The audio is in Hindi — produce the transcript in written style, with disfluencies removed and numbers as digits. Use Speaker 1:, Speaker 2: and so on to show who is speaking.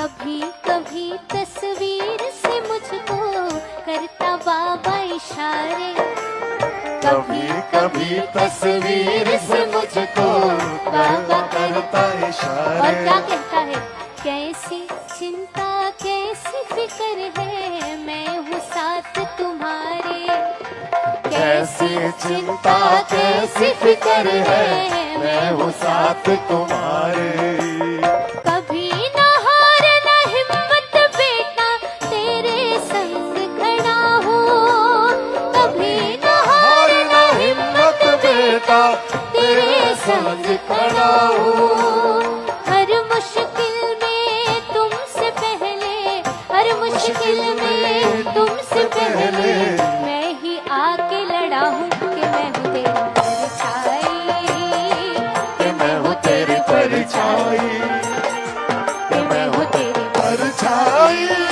Speaker 1: कभी कभी तस्वीर से मुझको करता बाबा इशारे,
Speaker 2: कभी कभी तस्वीर से मुझको बाबा करता इशारे।
Speaker 1: और क्या कहता है, कैसी चिंता कैसी फिक्र है, मैं हूँ साथ तुम्हारे।
Speaker 2: कैसी चिंता कैसी फिक्र है, मैं हूँ साथ तुम्हारे।
Speaker 1: कभी न हार न हिम्मत बेटा, तेरे संग खड़ा हूँ। कभी न हार न हिम्मत बेटा,
Speaker 2: तेरे संग खड़ा हूँ।
Speaker 1: हर मुश्किल में तुमसे पहले, हर मुश्किल में तुमसे पहले मैं ही आके लड़ा हूँ कि मैं हूँ तेरी परछाई,
Speaker 2: कि मैं हूँ तेरी परछाई,
Speaker 1: कि मैं हूँ तेरी
Speaker 2: परछाई।